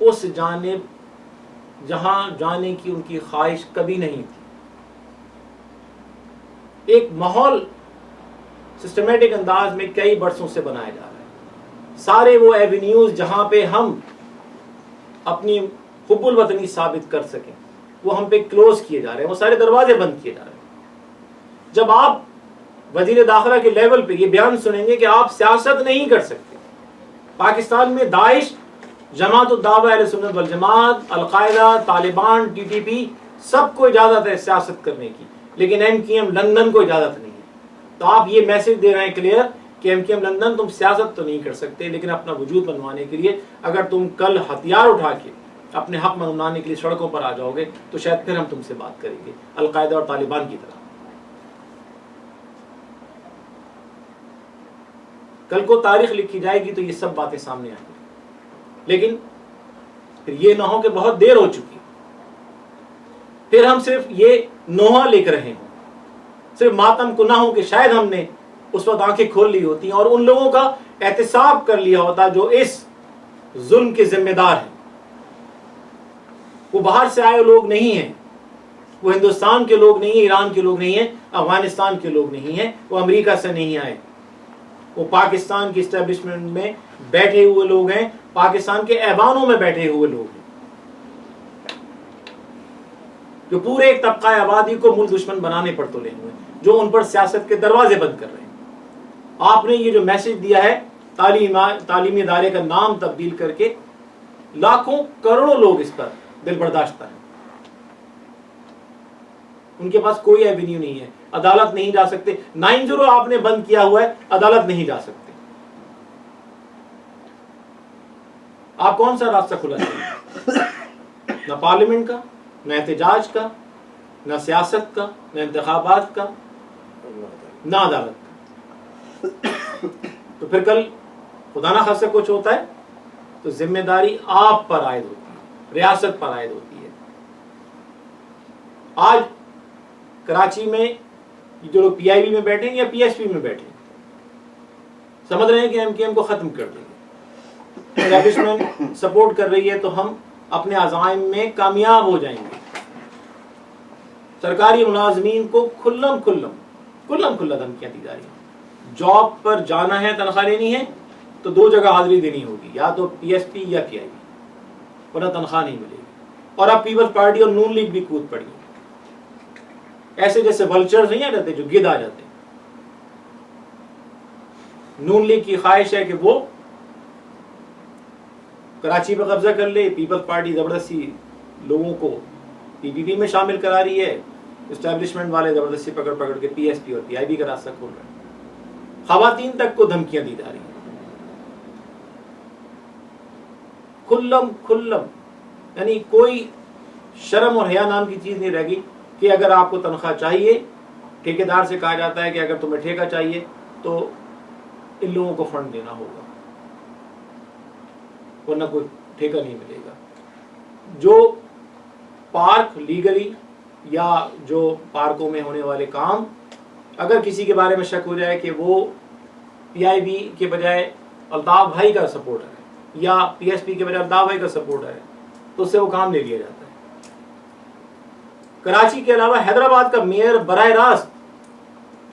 اس جانب جہاں جانے کی ان کی خواہش کبھی نہیں تھی. ایک ماحول سسٹمیٹک انداز میں کئی برسوں سے بنایا جا رہا ہے. سارے وہ ایونیوز جہاں پہ ہم اپنی حب الوطنی ثابت کر سکیں وہ ہم پہ کلوز کیے جا رہے ہیں, وہ سارے دروازے بند کیے جا رہے ہیں. جب آپ وزیر داخلہ کے لیول پہ یہ بیان سنیں گے کہ آپ سیاست نہیں کر سکتے, پاکستان میں داعش, جماعت الدعوہ اہل سنت والجماعت, القاعدہ, طالبان, ٹی ٹی پی سب کو اجازت ہے سیاست کرنے کی, لیکن ایم کیو ایم لندن کو اجازت نہیں ہے. تو آپ یہ میسج دے رہے ہیں کلیئر کہ ایم کیو ایم لندن تم سیاست تو نہیں کر سکتے, لیکن اپنا وجود بنوانے کے لیے اگر تم کل ہتھیار اٹھا کے اپنے حق منوانے کے لیے سڑکوں پر آ جاؤ گے تو شاید پھر ہم تم سے بات کریں گے, القاعدہ اور طالبان کی طرح. کل کو تاریخ لکھی جائے گی تو یہ سب باتیں سامنے آئیں گی, لیکن پھر یہ نہ ہو کہ بہت دیر ہو چکی, پھر ہم صرف یہ نوحہ لکھ رہے ہوں, صرف ماتم کو نہ ہو کہ شاید ہم نے اس وقت آنکھیں کھول لی ہوتی اور ان لوگوں کا احتساب کر لیا ہوتا جو اس ظلم کے ذمہ دار ہیں. وہ باہر سے آئے لوگ نہیں ہیں, وہ ہندوستان کے لوگ نہیں ہیں, ایران کے لوگ نہیں ہیں, افغانستان کے لوگ نہیں ہیں, وہ امریکہ سے نہیں آئے, وہ پاکستان کی اسٹیبلشمنٹ میں بیٹھے ہوئے لوگ ہیں, پاکستان کے ایوانوں میں بیٹھے ہوئے لوگ ہیں جو پورے ایک طبقہ آبادی کو ملک دشمن بنانے پر تلے ہوئے ہیں, جو ان پر سیاست کے دروازے بند کر رہے ہیں. آپ نے یہ جو میسج دیا ہے تعلیمی ادارے کا نام تبدیل کر کے, لاکھوں کروڑوں لوگ اس پر دل برداشتہ ہیں, ان کے پاس کوئی ایونیو نہیں ہے, عدالت نہیں جا سکتے. 9-0 آپ نے بند کیا ہوا ہے, عدالت نہیں جا سکتے. آپ کون سا راستہ کھلا ہے؟ نہ پارلیمنٹ کا, نہ احتجاج کا, نہ سیاست کا, نہ انتخابات کا, نہ عدالت کا. تو پھر کل خدا نہ خاصہ کچھ ہوتا ہے تو ذمہ داری آپ پر عائد ہوتی ہے, ریاست پر عائد ہوتی ہے. آج کراچی میں جو لوگ پی آئی بی میں بیٹھے ہیں یا پی ایس پی میں بیٹھے ہیں, سمجھ رہے ہیں کہ ایم کیو ایم کو ختم کر دیں گے, اسٹیبلشمنٹ سپورٹ کر رہی ہے تو ہم اپنے عزائم میں کامیاب ہو جائیں گے. سرکاری ملازمین کو کھلم کھلا دھمکیاں دی جا رہی ہیں. جاب پر جانا ہے, تنخواہ لینی ہے تو 2 جگہ حاضری دینی ہوگی, یا تو پی ایس پی یا پی آئی بی, ورنہ تنخواہ نہیں ملے گی. اور اب پیپلز پارٹی اور نون لیگ بھی کود پڑی, ایسے جیسے ولچرز نہیں رہتے جو گدھ آ جاتے. نون لیگ کی خواہش ہے کہ وہ کراچی پہ قبضہ کر لے, پیپلز پارٹی زبردستی لوگوں کو پی پی پی میں شامل کرا رہی ہے, اسٹیبلشمنٹ والے زبردستی پکڑ کے پی ایس پی اور پی آئی بی کا راستہ کھول رہے ہیں. خواتین تک کو دھمکیاں دی جا رہی ہیں کھلم, یعنی کوئی شرم اور حیا نام کی چیز نہیں رہ گئی کہ اگر آپ کو تنخواہ چاہیے, ٹھیکیدار سے کہا جاتا ہے کہ اگر تمہیں ٹھیکہ چاہیے تو ان لوگوں کو فنڈ دینا ہوگا, ورنہ کوئی ٹھیکہ نہیں ملے گا. جو پارک لیگلی یا جو پارکوں میں ہونے والے کام, اگر کسی کے بارے میں شک ہو جائے کہ وہ پی آئی بی کے بجائے الطاف بھائی کا سپورٹر ہے یا پی ایس پی کے بجائے الطاف بھائی کا سپورٹر ہے, تو اس سے وہ کام لے لیا جاتا ہے. کراچی کے علاوہ حیدرآباد کا میئر براہ راست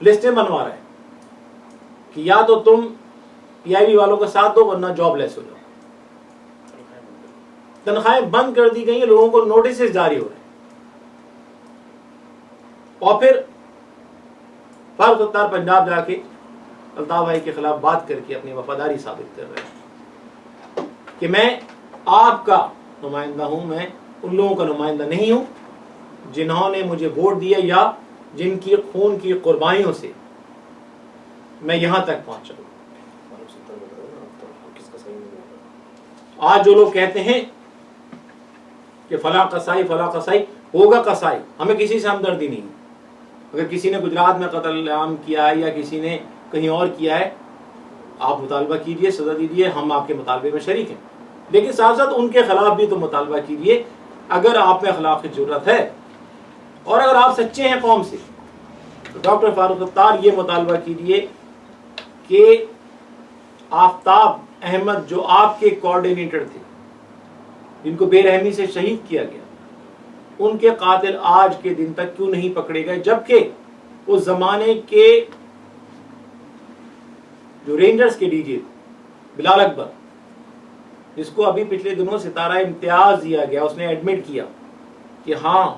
لسٹیں بنوا رہا ہے کہ یا تو تم پی آئی بی والوں کا ساتھ دو ورنہ جاب لیس ہو جاؤ. تنخواہیں بند کر دی گئی ہیں, لوگوں کو نوٹسز جاری ہو رہے ہیں, اور پھر فاروق ستار پنجاب جا کے الطاف بھائی کے خلاف بات کر کے اپنی وفاداری ثابت کر رہے ہیں کہ میں آپ کا نمائندہ ہوں, میں ان لوگوں کا نمائندہ نہیں ہوں جنہوں نے مجھے ووٹ دیا یا جن کی خون کی قربانیوں سے میں یہاں تک پہنچا ہوں. آج جو لوگ کہتے ہیں کہ فلاں قصائی ہوگا قصائی, ہمیں کسی سے ہمدردی نہیں. اگر کسی نے گجرات میں قتل عام کیا ہے یا کسی نے کہیں اور کیا ہے, آپ مطالبہ کیجئے, سزا دیجئے, ہم آپ کے مطالبے میں شریک ہیں, لیکن ساتھ ساتھ ان کے خلاف بھی تو مطالبہ کیجئے اگر آپ میں اخلاق کی ضرورت ہے, اور اگر آپ سچے ہیں قوم سے تو ڈاکٹر فاروق ستار یہ مطالبہ کیجئے کہ آفتاب احمد جو آپ کے کوآرڈینیٹر تھے, جن کو بے رحمی سے شہید کیا گیا، ان کے قاتل آج کے دن تک کیوں نہیں پکڑے گئے، جبکہ اس زمانے کے جو رینجرز کے ڈی جی بلال اکبر، جس کو ابھی پچھلے دنوں ستارہ امتیاز دیا گیا، اس نے ایڈمٹ کیا کہ ہاں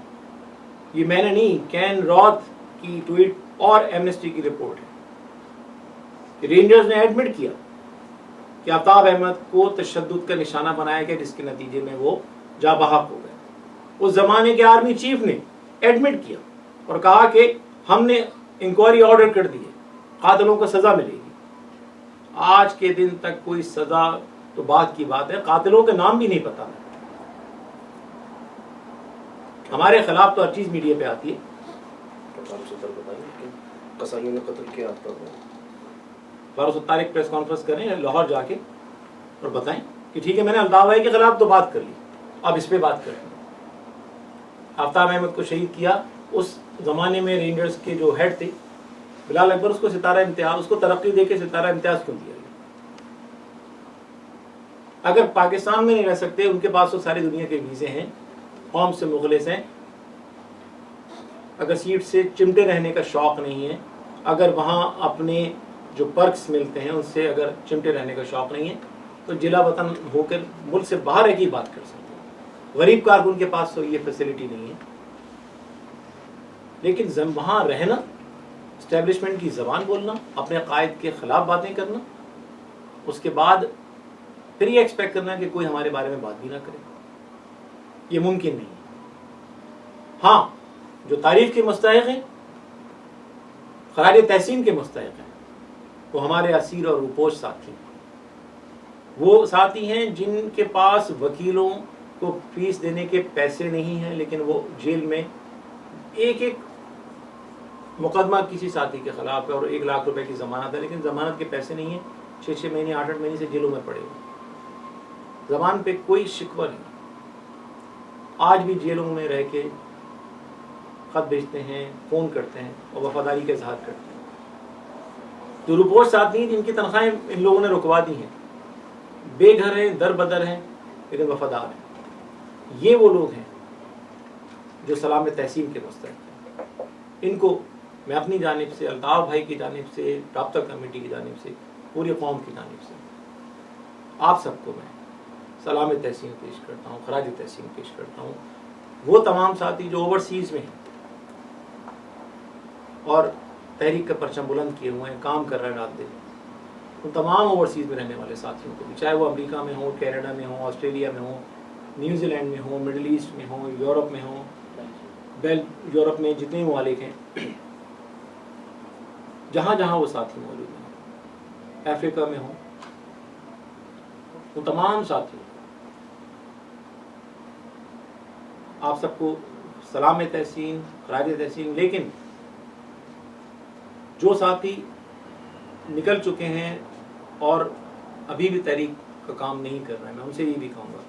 یہ میں نے نہیں، کین روتھ کی ٹویٹ اور ایمنسٹی کی رپورٹ ہے، رینجرز نے ایڈمٹ کیا کہ آفتاب احمد کو تشدد کا نشانہ بنایا گیا، جس کے نتیجے میں وہ جاں بحق ہو گئے۔ اس زمانے کے آرمی چیف نے ایڈمٹ کیا اور کہا کہ ہم نے انکوائری آرڈر کر دی ہے، قاتلوں کو سزا ملے گی۔ آج کے دن تک کوئی سزا تو بات کی بات ہے، قاتلوں کے نام بھی نہیں پتا۔ ہمارے خلاف تو ہر چیز میڈیا پہ آتی ہے۔ قصائیوں نے قتل کیا آپ کا فاروق ستار ایک پریس کانفرنس کریں لاہور جا کے اور بتائیں کہ ٹھیک ہے میں نے الطاف بھائی کے خلاف تو بات کر لی، اب اس پہ بات کریں۔ آفتاب احمد کو شہید کیا، اس زمانے میں رینجرز کے جو ہیڈ تھے بلال اکبر، اس کو ستارہ امتیاز، اس کو ترقی دے کے ستارہ امتیاز کیوں دیا گیا؟ اگر پاکستان میں نہیں رہ سکتے، ان کے پاس تو ساری دنیا کے ویزے ہیں، قوم سے مخلص ہیں، اگر سیٹ سے چمٹے رہنے کا شوق نہیں ہے، اگر وہاں اپنے جو پرکس ملتے ہیں ان سے اگر چمٹے رہنے کا شوق نہیں ہے، تو جلا وطن ہو کر ملک سے باہر رہ کے بات کر سکتے ہیں۔ غریب کارکن کے پاس تو یہ فیسلٹی نہیں ہے، لیکن وہاں رہنا، اسٹیبلشمنٹ کی زبان بولنا، اپنے قائد کے خلاف باتیں کرنا، اس کے بعد پھر یہ ایکسپیکٹ کرنا کہ کوئی ہمارے بارے میں بات بھی نہ کرے، یہ ممکن نہیں ہے۔ ہاں، جو تعریف کے مستحق ہیں، خراج تحسین کے مستحق ہیں، وہ ہمارے اسیر اور روپوش ساتھی ہیں۔ وہ ساتھی ہیں جن کے پاس وکیلوں کو فیس دینے کے پیسے نہیں ہیں، لیکن وہ جیل میں ایک ایک مقدمہ کسی ساتھی کے خلاف ہے اور 1 لاکھ روپے کی ضمانت ہے، لیکن ضمانت کے پیسے نہیں ہیں، 6 مہینے 8 مہینے سے جیلوں میں پڑے ہوئے۔ زبان پہ کوئی شکوہ نہیں، آج بھی جیلوں میں رہ کے خط بھیجتے ہیں، فون کرتے ہیں اور وفاداری کا اظہار کرتے ہیں۔ جو روپوش ساتھی ہیں جن کی تنخواہیں ان لوگوں نے رکوا دی ہیں، بے گھر ہیں، در بدر ہیں، لیکن وفادار ہیں، یہ وہ لوگ ہیں جو سلام تحسین کے مستحق ہیں۔ ان کو میں اپنی جانب سے، الطاف بھائی کی جانب سے، رابطہ کمیٹی کی جانب سے، پوری قوم کی جانب سے آپ سب کو میں سلام تحسین پیش کرتا ہوں، خراج تحسین پیش کرتا ہوں۔ وہ تمام ساتھی جو اوورسیز میں ہیں اور تحریک کا پرچم بلند کیے ہوئے ہیں، کام کر رہے ہیں رات دن، ان تمام اوورسیز میں رہنے والے ساتھیوں کو بھی، چاہے وہ امریکہ میں ہوں، کینیڈا میں ہوں، آسٹریلیا میں ہوں، نیوزی لینڈ میں ہوں، مڈل ایسٹ میں ہوں، یورپ میں ہوں، یورپ میں جتنے ممالک ہیں، جہاں جہاں وہ ساتھی موجود ہیں، افریقہ میں ہوں، وہ تمام ساتھی، آپ سب کو سلام تحسین، خراج تحسین۔ لیکن جو ساتھی نکل چکے ہیں اور ابھی بھی تحریک کا کام نہیں کر رہے ہیں، میں ان سے یہ بھی کہوں گا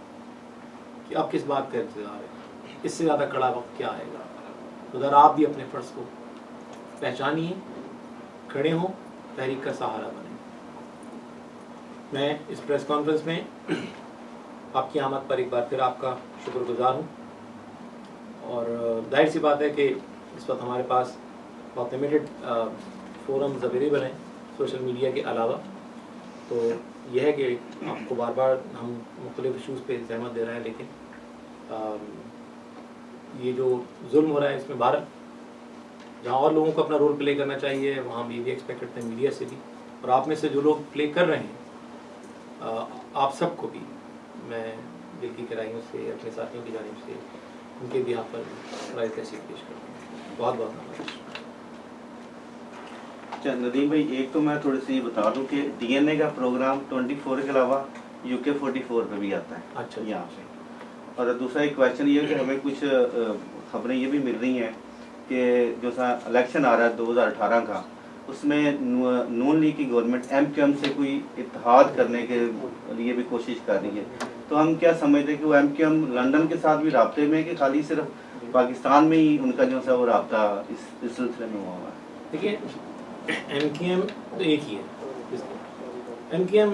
کہ اب کس بات کا انتظار ہے، اس سے زیادہ کڑا وقت کیا آئے گا؟ تو ذرا آپ بھی اپنے فرض کو پہچانیے، کھڑے ہوں، تحریک کا سہارا بنیں۔ میں اس پریس کانفرنس میں آپ کی آمد پر ایک بار پھر آپ کا شکر گزار ہوں، اور ظاہر سی بات ہے کہ اس وقت ہمارے پاس بہت لمیٹڈ فورمز اویلیبل ہیں سوشل میڈیا کے علاوہ، تو یہ ہے کہ آپ کو بار بار ہم مختلف ایشوز پہ زحمت دے رہے ہیں، لیکن یہ جو ظلم ہو رہا ہے اس میں بھارت جہاں اور لوگوں کو اپنا رول پلے کرنا چاہیے، وہاں بھی ایکسپیکٹ کرتے ہیں میڈیا سے بھی، اور آپ میں سے جو لوگ پلے کر رہے ہیں، آپ سب کو بھی میں دل کی گہرائیوں سے، اپنے ساتھیوں کی جانب سے ان کے بھی پر خراج تحسین پیش کرتا ہوں۔ بہت بہت نمبر۔ اچھا ندیم بھائی، ایک تو میں تھوڑی سی بتا دوں کہ ڈی این اے کا پروگرام 24 کے علاوہ UK 44 پہ بھی آتا ہے، اچھا یہاں سے۔ اور دوسرا ایک کویشچن یہ ہے کہ ہمیں کچھ خبریں یہ بھی مل رہی ہیں کہ جو سا الیکشن آ رہا ہے 2018 کا، اس میں نون لیگ کی گورنمنٹ MQM سے کوئی اتحاد کرنے کے لیے بھی کوشش کر رہی ہے، تو ہم کیا سمجھتے ہیں کہ وہ MQM لندن کے ساتھ بھی رابطے میں ہے کہ خالی صرف پاکستان میں ہی ان کا جو سا وہ رابطہ اس سلسلے میں ہوا ہے؟ دیکھیے MQM تو ایک ہی ہے، MQM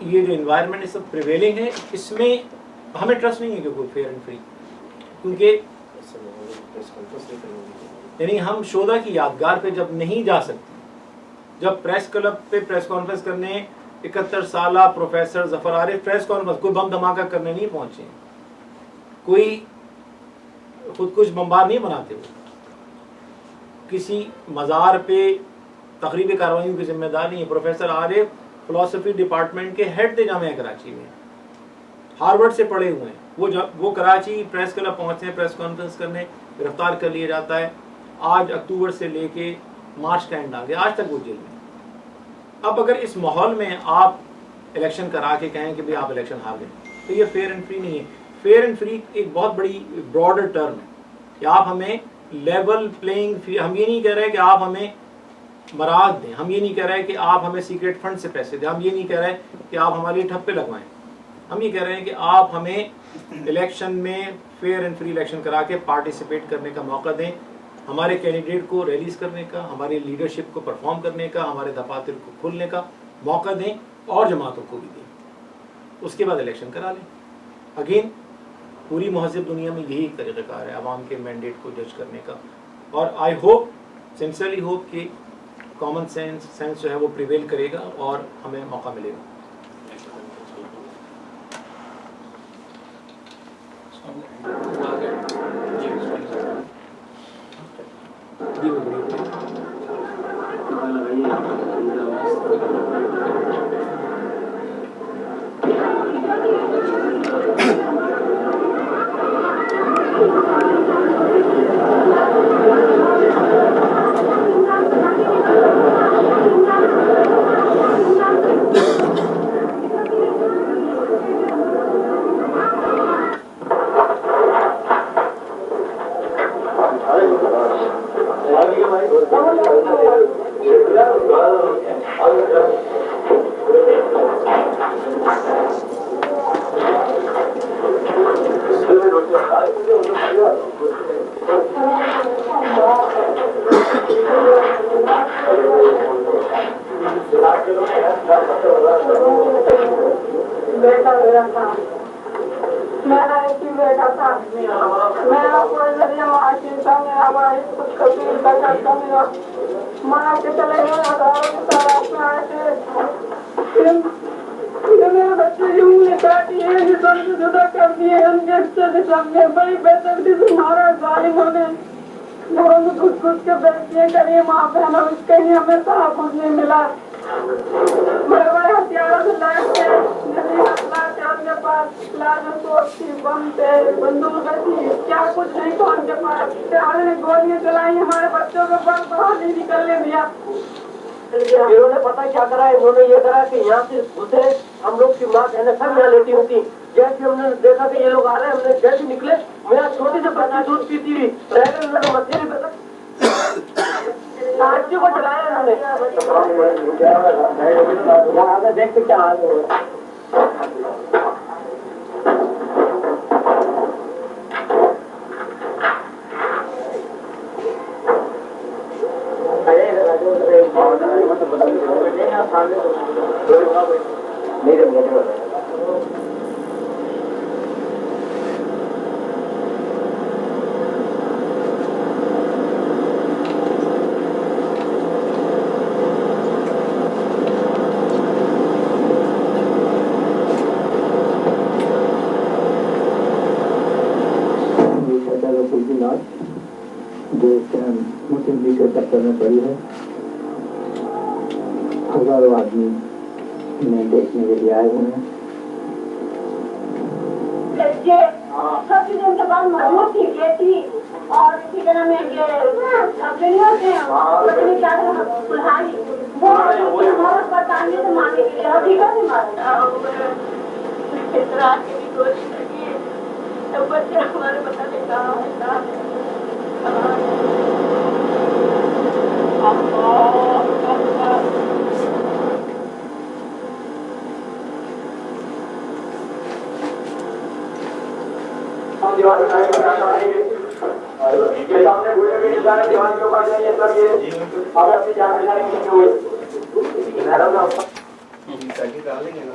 یہ جو انوائرمنٹ اس وقت پریویلنگ ہے اس میں ہمیں ٹرسٹ نہیں ہے کہ کوئی فیئر اینڈ فری، کیونکہ یعنی ہم شودا کی یادگار پہ جب نہیں جا سکتے، جب پریس کلب پہ پریس کانفرنس کرنے 71 سالہ پروفیسر ظفر عارف پریس کانفرنس کوئی بم دھماکہ کرنے نہیں پہنچے، کوئی خود کش بمبار نہیں بناتے، ہو کسی مزار پہ تقریبی کارروائیوں کی ذمہ دار نہیں ہے۔ پروفیسر عارف فلسفی ڈپارٹمنٹ کے ہیڈ تھے جامعہ کراچی میں، ہارورڈ سے پڑھے ہوئے ہیں، وہ کراچی پریس کلب پہنچتے ہیں پریس کانفرنس کرنے، گرفتار کر لیا جاتا ہے۔ آج اکتوبر سے لے کے مارچ کا اینڈ آ گیا، آج تک وہ جیل میں۔ اب اگر اس ماحول میں آپ الیکشن کرا کے کہیں کہ بھئی آپ الیکشن ہار گئے تو یہ فیئر اینڈ فری نہیں ہے۔ فیئر اینڈ فری ایک بہت بڑی براڈر ٹرم ہے کہ آپ ہمیں لیول پلینگ، ہم یہ نہیں کہہ رہے کہ آپ ہمیں مراعات دیں، ہم یہ نہیں کہہ رہے کہ آپ ہمیں سیکریٹ فنڈ سے پیسے دیں، ہم یہ نہیں کہہ رہے کہ آپ ہمارے لیے ٹھپے لگوائیں، ہم یہ کہہ رہے ہیں کہ آپ ہمیں الیکشن میں فیئر اینڈ فری الیکشن کرا کے پارٹیسپیٹ کرنے کا موقع دیں، ہمارے کینڈیڈیٹ کو ریلیز کرنے کا، ہماری لیڈرشپ کو پرفارم کرنے کا، ہمارے دفاتر کو کھولنے کا موقع دیں اور جماعتوں کو بھی دیں، اس کے بعد الیکشن کرا لیں۔ اگین پوری مہذب دنیا میں یہی طریقہ کار ہے عوام کے مینڈیٹ کو جج کرنے کا، اور آئی ہوپ، سنسیئرلی ہوپ کہ کامن سینس جو ہے وہ پریویل کرے گا اور ہمیں موقع ملے گا۔ جی وہ انہوں نے پتا کیا کرا ہے، انہوں نے یہ کرا کہ یہاں سے گھسے ہم لوگ کی ماں بہنیں سب یہاں لیٹی ہوتی، جیسے ہم نے دیکھا کہ یہ لوگ آ رہے ہیں، ہم نے جیسے نکلے میرا چھوٹی سے بچہ دودھ پیتی ہوئی رہ گئے، انہوں نے مچھلی بھی بچی کو چلایا انہوں نے دیکھ کے کیا حال ہے۔ مسلم لیگ کے دفتر میں پڑی ہے، ہزاروں آدمی انہیں دیکھنے کے لیے آئے ہوئے ہیں۔ سب چیزیں ان کے پاس موجود تھی، یہ تھی اور اسی طرح میں یہ اپنے نہیں ہوتے ہیں کیا وہ عورت برطانیہ سے ماننے کے لیے حقیقت نہیں مانتے، اس طرح کی بھی کوشش کی ہے، بچے ہمارے پتہ نہیں کہاں ہے۔ ڈالیں گے نا